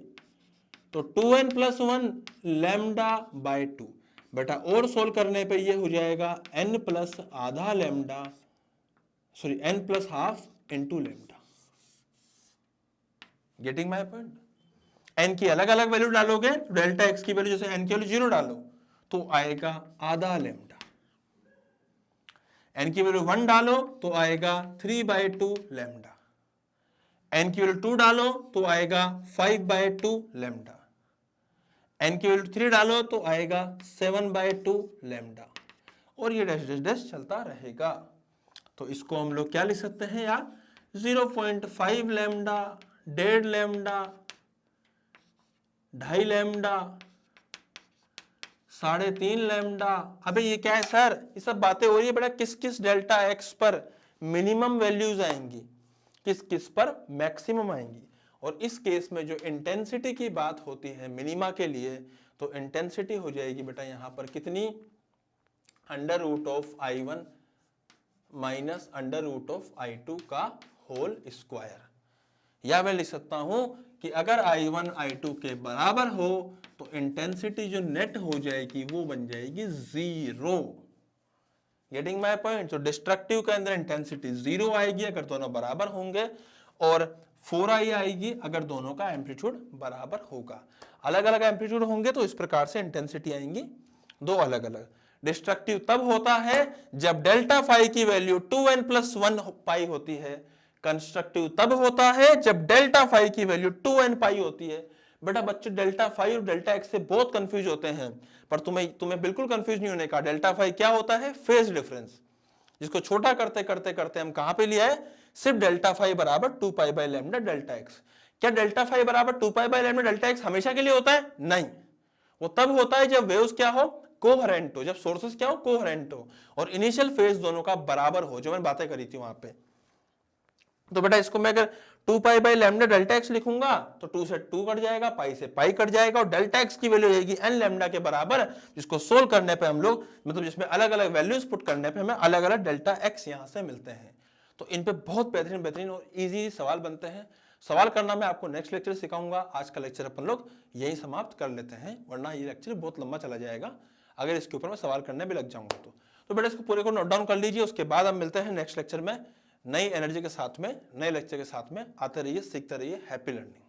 तो 2n + 1 लैम्डा बाय 2। बेटा और सोल्व करने पे ये हो जाएगा n + आधा lambda, sorry n + half into lambda. Getting my point. n की अलग अलग वैल्यू डालोगे, डेल्टा x की वैल्यू जैसे n की वैल्यू 0 डालो तो आएगा आधा लैम्डा, n की वैल्यू 1 डालो तो आएगा 3/2 लैम्डा, n की वैल्यू 2 डालो तो आएगा 5/2 लैम्डा, n की वैल्यू 3 डालो तो आएगा 7/2 लैम्डा, और ये डैश डैश डैश चलता रहेगा। तो इसको हम लोग क्या लिख सकते हैं यार, 0.5 लैम्डा, 1.5 लैम्डा, 2.5 लैम्डा, 3.5 लैम्डा। अबे ये क्या है सर, ये सब बातें हो रही है बेटा किस किस डेल्टा x पर मिनिमम वैल्यूज आएंगी, किस किस पर मैक्सिमम आएंगी। और इस केस में जो इंटेंसिटी की बात होती है मिनिमा के लिए, तो इंटेंसिटी हो जाएगी बेटा यहां पर कितनी, √of I1 minus √of I2 का होल स्क्वायर। या मैं लिख सकता हूं कि अगर I1 I2 के बराबर हो तो इंटेंसिटी जो नेट हो जाएगी वो बन जाएगी 0। Getting my point. तो डिस्ट्रक्टिव के अंदर इंटेंसिटी 0 आएगी अगर दोनों बराबर होंगे, और 4i आएगी अगर दोनों का एम्पलीट्यूड बराबर होगा। अलग अलग एम्पलीट्यूड होंगे तो इस प्रकार से इंटेंसिटी आएंगी दो अलग अलग। डिस्ट्रक्टिव तब होता है जब डेल्टा फाई की वैल्यू 2n + 1 पाई होती है, कंस्ट्रक्टिव तब होता है जब डेल्टा फाई की वैल्यू 2n पाई होती है। बेटा बच्चे डेल्टा फाई और डेल्टा एक्स से बहुत कंफ्यूज होते हैं, पर तुम्हें बिल्कुल कंफ्यूज नहीं होने का। डेल्टा फाई क्या होता है? फेज डिफरेंस, जिसको छोटा करते करते करते हम कहां पे लिया है? सिर्फ डेल्टा फाई बराबर 2 pi by lambda delta x. क्या डेल्टा फाई बराबर 2 pi by lambda delta x हमेशा के लिए होता है? नहीं, वो तब होता है जब वेव्स क्या हो? कोहेरेंट हो, जब सोर्सेस क्या हो? कोहेरेंट हो, और इनिशियल फेज दोनों का बराबर हो, जो मैंने बातें करी थी वहां पे। तो बेटा इसको मैं अगर 2 pi by lambda delta x लिखूंगा तो 2 से 2 कट जाएगा, पाई से पाई कट जाएगा, और डेल्टा एक्स की वैल्यू रहेगी n लैम्डा के बराबर, जिसको सोल्व करने पे हम लोग, मतलब जिसमें अलग अलग वैल्यूज पुट करने पे हमें अलग अलग डेल्टा एक्स यहां से मिलते हैं। तो इन पे बहुत बेहतरीन बेहतरीन और इजी सवाल बनते हैं। सवाल करना मैं आपको नेक्स्ट लेक्चर सिखाऊंगा। आज का लेक्चर अपन लोग यही समाप्त कर लेते हैं, वरना ये लेक्चर बहुत लंबा चला जाएगा अगर इसके ऊपर मैं सवाल करने भी लग जाऊंगा तो बेटा इसको पूरे को नोट डाउन कर लीजिए। उसके बाद हम मिलते हैं नेक्स्ट लेक्चर में नई एनर्जी के साथ में, नए लेक्चर के साथ में। आते रहिए, सीखते रहिए। Happy learning.